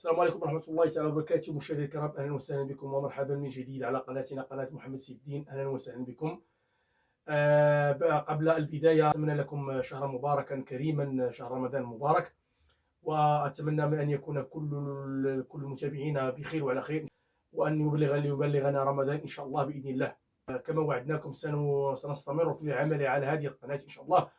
السلام عليكم ورحمة الله تعالى وبركاته. مشاهدينا الكرام، أهلا وسهلا بكم ومرحبا من جديد على قناتنا قناة محمد سيف الدين. أهلا وسهلا بكم. قبل البداية أتمنى لكم شهرا مباركا كريما، شهر رمضان مبارك، وأتمنى من أن يكون كل المتابعين بخير وعلى خير، وأن يبلغنا رمضان إن شاء الله بإذن الله. كما وعدناكم سنستمر في العمل على هذه القناة إن شاء الله،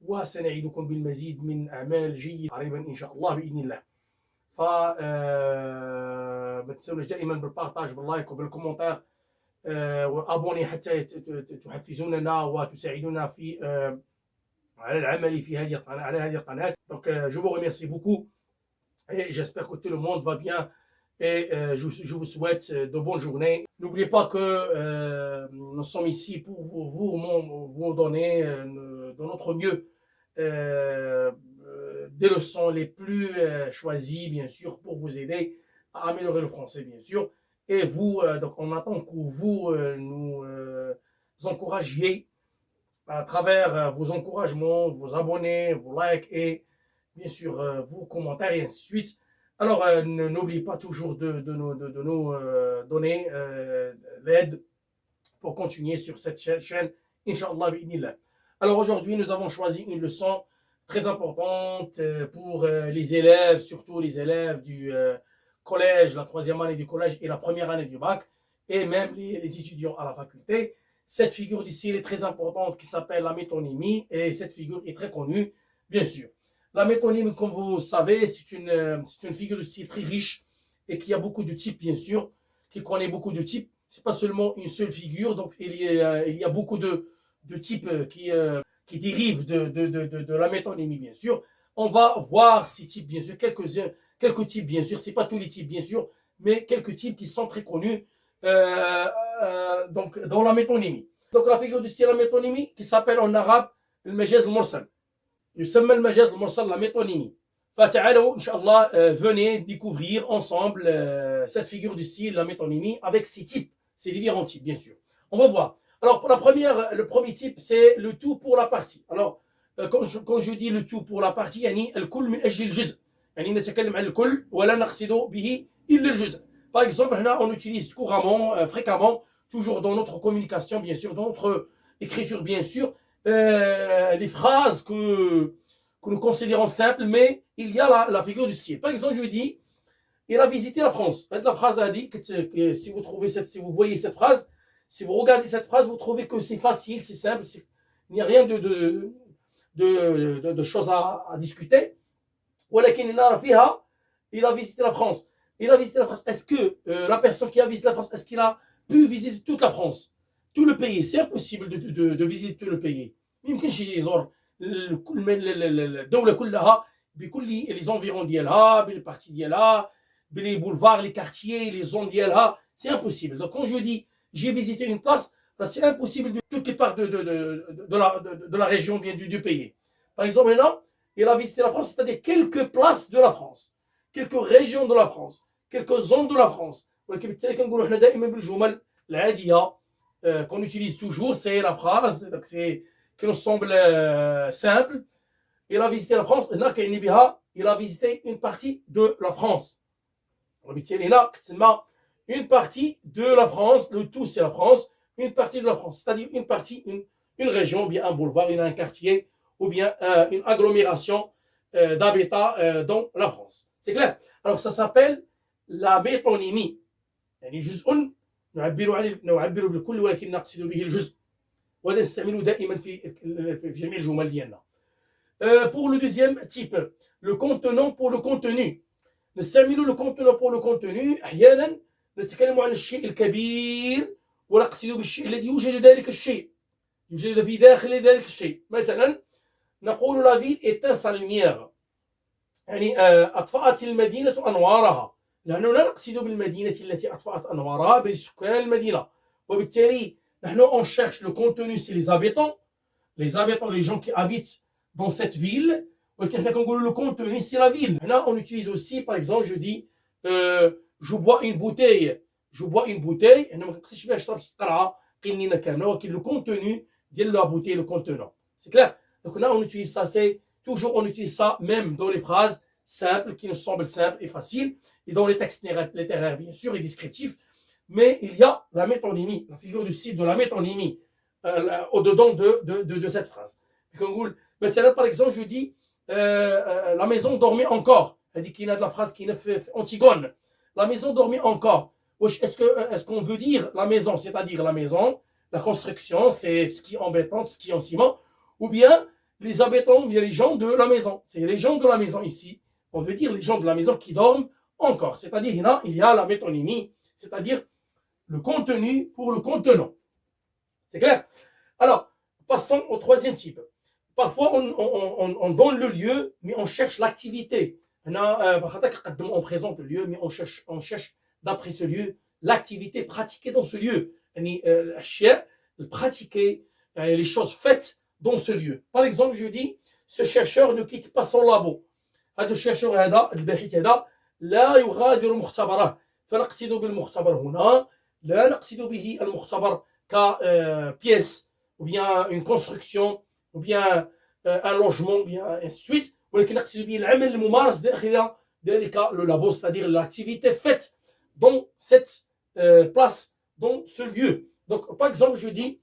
وسنعيدكم بالمزيد من أعمال جيدة قريبا إن شاء الله بإذن الله. ف ما تنسوناش دائما بالبارطاج باللايك وبالكومنتير، وابوني حتى تحفزوننا وتساعدونا في على العمل في هذه القناه على هذه القناه. Donc je vous remercie beaucoup et j'espère que tout le monde va bien et je vous souhaite de bonnes journées. N'oubliez pas que nous sommes ici pour vous donner de notre mieux des leçons les plus choisies, bien sûr, pour vous aider à améliorer le français, bien sûr. Et vous, donc on attend que vous nous encouragiez à travers vos encouragements, vos abonnés, vos likes et bien sûr vos commentaires et ainsi de suite. Alors n'oubliez pas toujours de nous donner l'aide pour continuer sur cette chaîne, Inch'Allah bi'idnillah. Alors aujourd'hui, nous avons choisi une leçon très importante pour les élèves, surtout les élèves du collège, la troisième année du collège et la première année du bac, et même les étudiants à la faculté. Cette figure d'ici est très importante qui s'appelle la métonymie, et cette figure est très connue, bien sûr. La métonymie, comme vous savez, c'est une figure de style très riche et qui a beaucoup de types, bien sûr, qui connaît beaucoup de types. C'est pas seulement une seule figure, donc il y a beaucoup de types qui dérivent de la métonymie, bien sûr. On va voir ces types, bien sûr, quelques types, bien sûr. C'est pas tous les types, bien sûr, mais quelques types qui sont très connus donc dans la métonymie. Donc la figure du style la métonymie qui s'appelle en arabe le majaz al-mursal. يسمى المجاز المرسل la métonymie. فتعالوا إن شاء الله venez découvrir ensemble cette figure du style la métonymie avec ces types, ces différents types, bien sûr. On va voir. Alors, pour le premier type, c'est le tout pour la partie. Alors, quand je dis le tout pour la partie, يعني الكل من أجل الجزء. يعني نتكلم عن الكل ولا نقصد به إلا الجزء. Par exemple, on utilise couramment, fréquemment, toujours dans notre communication, bien sûr, dans notre écriture, bien sûr, les phrases que nous considérons simples, mais il y a la figure du style. Par exemple, je dis, il a visité la France. La phrase a dit que si vous voyez cette phrase, si vous regardez cette phrase, vous trouvez que c'est facile, c'est simple, il n'y a rien de choses à discuter. Il a visité la France. Il a visité la France. Est-ce que la personne qui a visité la France, est-ce qu'il a pu visiter toute la France, tout le pays? C'est impossible de visiter tout le pays. يمكنش يزور الدولة كلها بكل les environs ديالها بالparties ديالها les boulevards, les quartiers, les zones ديالها. C'est impossible. Donc quand je dis j'ai visité une place, c'est impossible de toutes les parts de la région, bien du pays. Par exemple, maintenant, il a visité la France, c'est-à-dire quelques places de la France, quelques régions de la France, quelques zones de la France. وبالتالي كنقولوا حنا دائما بالجمل العاديه qu'on utilise toujours, c'est la phrase donc c'est qui nous semble simple. Il a visité la France, هنا كيعني بها il a visité une partie de la France. وبالتالي هنا كتسمى une partie de la France, le tout c'est la France, une partie de la France, c'est-à-dire une partie, une région, ou bien un boulevard, un quartier, ou bien une agglomération d'habitats dans la France. C'est clair? Alors ça s'appelle la métonymie. يعني جزء نعبر بالكل ولكن نقصد به الجزء. وهذا نستعمله دائما في جميع الجمل ديالنا. Pour le deuxième type, le contenant pour le contenu. نستعمل le contenant pour le contenu أحيانا نتكلم عن الشيء الكبير ونقصد بالشيء الذي يوجد ذلك الشيء، يوجد في داخل ذلك الشيء. مثلا نقول la ville éteint sa lumière، يعني أطفأت المدينة أنوارها. نحن لا نقصد بالمدينة التي أطفأت أنوارها بل سكان المدينة. وبالتالي نحن on cherche le contenu c'est les habitants, les gens qui habitent dans cette ville. ولكن حنا كنقولوا le contenu c'est la ville. هنا on utilise aussi par exemple je dis je bois une bouteille. هنا ما كنقصدش بها نشرب قرعه قنينه كامله، ولكن le contenu ديال la bouteille, le contenant. C'est clair? Donc là on utilise ça, c'est toujours on utilise ça même dans les phrases simple, qui nous semble simple et facile, et dans les textes littéraires, bien sûr, et descriptifs, mais il y a la métonymie, la figure du style de la métonymie au-dedans de cette phrase. Mais c'est là, par exemple, je dis la maison dormait encore. Elle dit qu'il y a de la phrase qui ne fait Antigone. La maison dormait encore. Est-ce qu'on veut dire la maison, c'est-à-dire la maison, la construction, c'est ce qui est en béton, ce qui est en ciment, ou bien les habitants, bien les gens de la maison. C'est les gens de la maison ici. On veut dire les gens de la maison qui dorment encore. C'est-à-dire il y a la métonymie, c'est-à-dire le contenu pour le contenant. C'est clair? Alors, passons au troisième type. Parfois, on donne le lieu, mais on cherche l'activité. On présente le lieu, mais on cherche d'après ce lieu l'activité pratiquée dans ce lieu. Pratiquer les choses faites dans ce lieu. Par exemple, je dis, ce chercheur ne quitte pas son labo. هذا الشرشور هذا الباحث هذا لا يغادر مختبره. فنقصد بالمختبر هنا لا نقصد به المختبر كبيس ou bien une construction ou bien un logement ou bien ainsi de suite, ولكن نقصد به العمل الممارس داخل ذلك le labo, c'est-à-dire l'activité faite dans cette place, dans ce lieu. Donc par exemple, je dis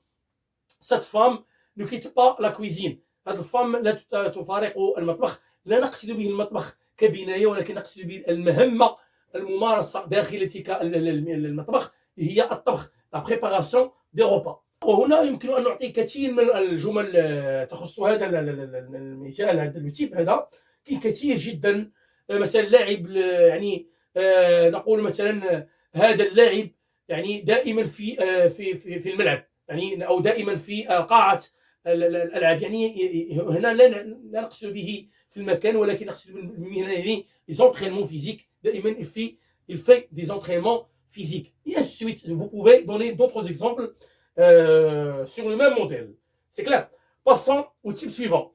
cette femme ne quitte pas la cuisine. هذه الفام لا تفارق المطبخ. لا نقصد به المطبخ كبناية ولكن نقصد به المهمة الممارسة داخل تلك المطبخ هي الطبخ la préparation des repas. وهنا يمكن أن نعطي كثير من الجمل تخص هذا المثال هذا التيب هذا كثير جدا. مثلا لاعب يعني نقول مثلا هذا اللاعب يعني دائما في الملعب يعني أو دائما في قاعة الألعاب. يعني هنا لا نقصد به في المكان ولكن نقصد بالمهنة يعني les entraînements physiques. دائما il fait des entraînements physiques. Et ainsi de suite. Vous pouvez donner d'autres exemples sur le même modèle. C'est clair. Passons au type suivant.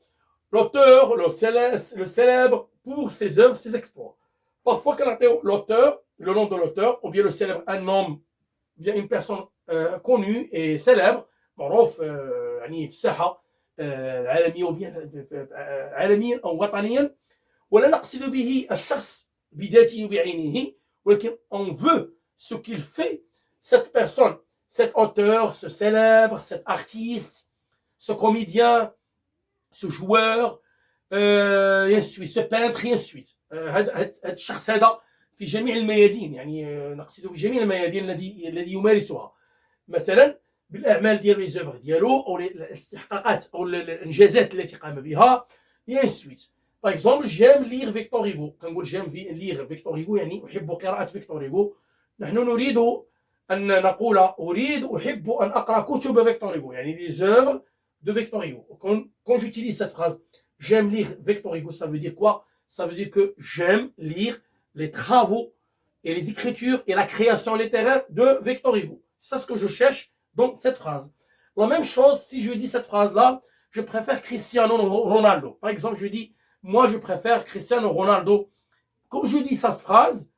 L'auteur, le célèbre pour ses œuvres, ses exploits. Parfois, quand on a l'auteur, le nom de l'auteur, ou bien le célèbre un homme, bien une personne connue et célèbre, معروف يعني في الساحة العالمية وبين عالميا أو وطنيا. ولا نقصد به الشخص بذاته بعينه ولكن on veut ce qu'il fait, cette personne, cet auteur, ce célèbre, cet artiste, ce comédien, ce joueur, et ainsi de suite, ce peintre, et ainsi de suite. هذا الشخص هذا في جميع الميادين يعني نقصد بجميع الميادين الذي يمارسها مثلا بالاعمال ديالو لي زوفر ديالو او الاستحقاقات او الانجازات التي قام بها et ainsi de suite. Par exemple, j'aime lire Victor Hugo. كنقول j'aime lire Victor Hugo يعني أحب قراءة فيكتور هيغو. نحن نريد أن نقول أحب أن أقرأ كتب فيكتور هيغو يعني les œuvres de Victor Hugo. Quand j'utilise cette phrase j'aime lire Victor Hugo, ça veut dire quoi? Ça veut dire que j'aime lire les travaux et les écritures et la création littéraire de Victor Hugo. C'est ce que je cherche dans cette phrase. La même chose, si je dis cette phrase-là, je préfère Cristiano Ronaldo. Par exemple, je dis, moi, je préfère Cristiano Ronaldo. Quand je dis cette phrase,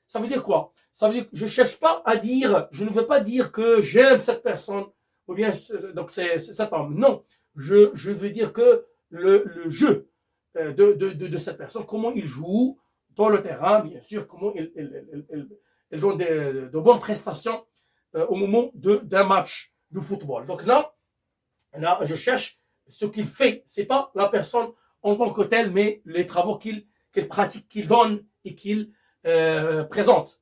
ça veut dire quoi? Ça veut dire que je ne cherche pas à dire, je ne veux pas dire que j'aime cette personne, ou bien, donc c'est cet homme. Non, je veux dire que le jeu de cette personne, comment il joue dans le terrain, bien sûr, comment il donne de bonnes prestations au moment d'un match de football. Donc là, je cherche ce qu'il fait. Ce n'est pas la personne en tant que telle, mais les travaux qu'il pratique, qu'il donne et qu'il présente.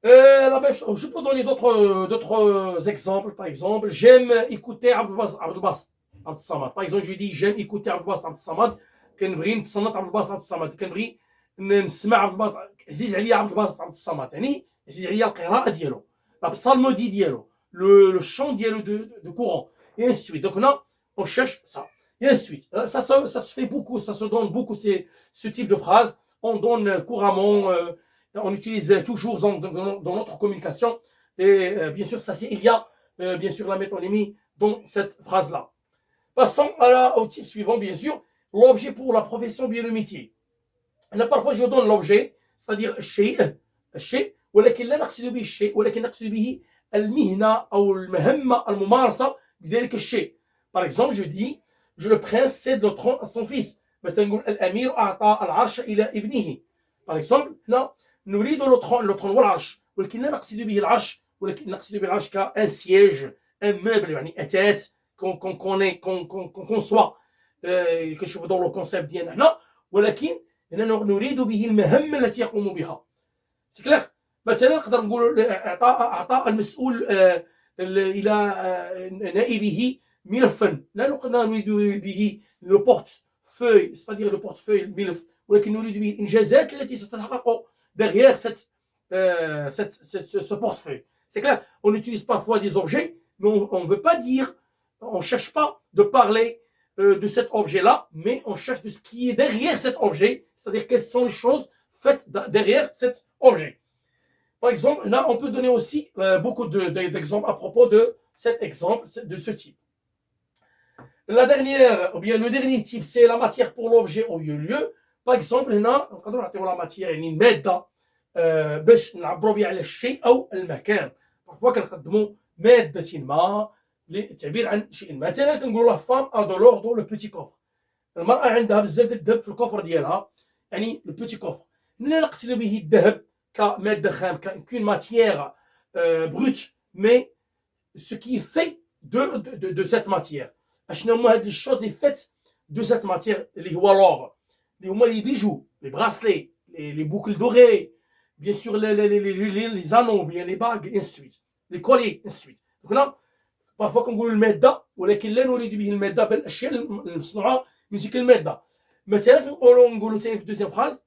La même chose, je peux donner d'autres exemples. Par exemple, j'aime écouter Abdelbasset Abdel Samad. Par exemple, je dis j'aime écouter Abdelbasset Abdel Samad. كنبغي نتصنت Abdelbasset Abdel Samad. كنبغي نسمع عزيز عليا Abdelbasset Abdel Samad. يعني عزيز عليا القراءة ديالو. La psalmodie dielo, le chant dielo de Coran, et ainsi de suite. Donc là, on cherche ça, et ainsi de suite. Ça se fait beaucoup, ça se donne beaucoup ce type de phrase. On donne couramment, on utilise toujours dans notre communication. Et bien sûr, il y a bien sûr la métonymie dans cette phrase-là. Passons au type suivant, bien sûr, l'objet pour la profession, bien le métier. Là, parfois, je donne l'objet, c'est-à-dire chez ولكن لا نقصد به الشيء ولكن نقصد به المهنة أو المهمة الممارسة بذلك الشيء. Par exemple, je dis, le prince cède le trône à son fils. مثلا نقول الأمير أعطى العرش إلى ابنه. Par exemple, هنا نريد لو ترون والعرش، ولكن لا نقصد به العرش، ولكن نقصد به العرش كان سياج، ان موبل، يعني أثاث كونسوا كنشوفوا دور لو كونسيبت ديالنا هنا، ولكن نريد به المهمة التي يقوم بها. سي كلير. مثلا نقدر نقول أعطى المسؤول إلى نائبه ملفا، لا نريد به لو بورت فوي، c'est-à-dire le portefeuille الملف، ولكن نريد به الإنجازات التي ستتحقق derrière ce portefeuille. C'est clair. On utilise parfois des objets, mais on ne veut pas dire, on ne cherche pas de parler de cet objet-là, mais on cherche de ce qui est derrière cet objet, c'est-à-dire quelles sont les choses faites derrière cet objet. Par exemple, là, on peut donner aussi beaucoup d'exemples à propos de cet exemple, de ce type. La dernière, ou bien le dernier type, c'est la matière pour l'objet au lieu. Par exemple, هنا نقدروا نعطيو لا ماتيير يعني الماده باش نعبروا بها على الشيء او المكان. parfois كنقدموا ماده ما للتعبير عن شيء. مثلا كنقولوا لا فام ا دو لور دو لو بيتي كوفر، المراه عندها بزاف ديال الذهب في الكوفر ديالها، يعني لو بيتي كوفر. لا نقصد به الذهب كماده خام كune matière brute, mais ce qui est fait de cette matière. اشنو هما هاد الشوز اللي فات دو سيت ماتير اللي هو لور، اللي هما لي بيجو، لي براسلي، لي بوكل دوري، بيان سور لي زانو، بيان لي باغ، اين سويت، لي كولي، اين سويت. دونك هنا بارفوا كنقولوا الماده، ولكن لا نريد به الماده بل الاشياء المصنوعه من تلك الماده. مثلا نقولوا ثاني في دوزيام فراز،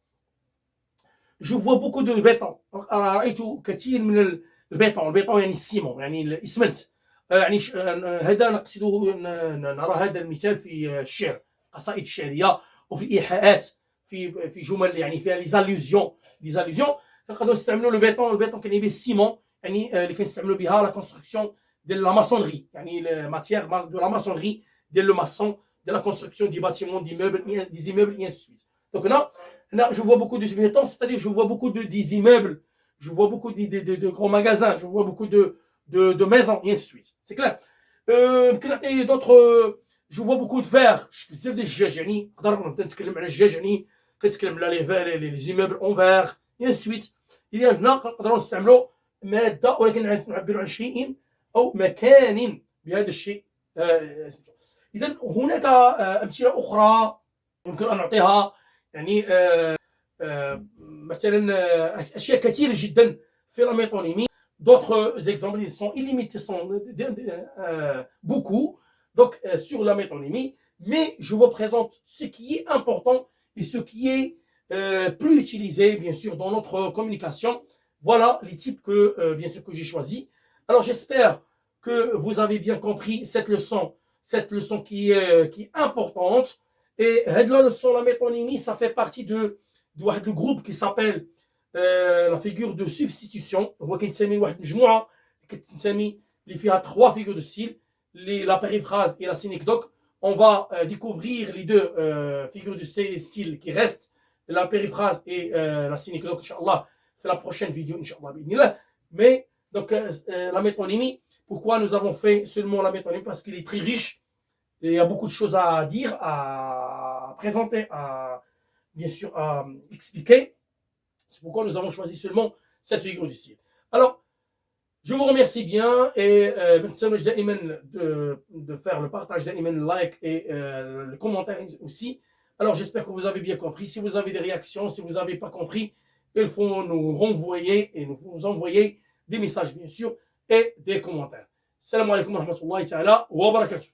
جو فوا بوكو دو بيطون، رايت كثير من البيطون يعني السيمون، يعني الاسمنت، يعني هذا نقصده، نرى هذا المثال في الشعر، القصائد الشعريه وفي الايحاءات، في جمل يعني فيها لي زالوزيون، نقدروا نستعملوا البيطون كنعني به السيمون، يعني اللي كنستعملوا بها لا كونستركسيون ديال لا ماسونري، يعني ماتيير دو لا ماسونري ديال لو ماسون، ديال لا كونستركسيون دي باتيمون، دي موبل، دي زيموبل، اين سويت. دونك هنا je vois beaucoup de béton, c'est-à-dire je vois beaucoup des immeubles, je vois beaucoup de grands magasins, je vois beaucoup de maisons, et ainsi de suite. C'est clair. D'autres, je vois beaucoup de verre. بزاف ديال الجاج، يعني نقدر نتكلم على الجاج، يعني كنتكلم على les immeubles en verre, et ainsi de suite. إذا هنا نقدروا نستعملوا مادة، ولكن نعبروا عن شيء أو مكان بهذا الشيء. إذا هناك أمثلة أخرى يمكن أن نعطيها، يعني مثلا أشياء كثيرة جدا في la métonymie. D'autres exemples, ils sont illimités, sont beaucoup, donc sur la métonymie, mais je vous présente ce qui est important et ce qui est plus utilisé, bien sûr, dans notre communication. Voilà les types que, bien sûr, que j'ai choisis. Alors, j'espère que vous avez bien compris cette leçon qui est importante. Et la leçon, la métonymie, ça fait partie de le groupe qui s'appelle la figure de substitution. هو كينتمي لواحد المجموعه كتنتمي اللي فيها 3 figures de style, la périphrase et la synecdoque. On va découvrir les deux figures de style qui restent, la périphrase et la synecdoque, Inch'Allah, c'est la prochaine vidéo, Inch'Allah. Mais donc la métonymie, pourquoi nous avons fait seulement la métonymie? Parce qu'il est très riche et il y a beaucoup de choses à dire, à présenter, bien sûr à expliquer. C'est pourquoi nous avons choisi seulement cette figure du style. Alors, je vous remercie bien et de faire le partage, le like et le commentaire aussi. Alors, j'espère que vous avez bien compris. Si vous avez des réactions, si vous n'avez pas compris, il faut nous renvoyer et nous envoyer des messages, bien sûr, et des commentaires. Salam alaikum wa rahmatullahi ta'ala wa barakatuh.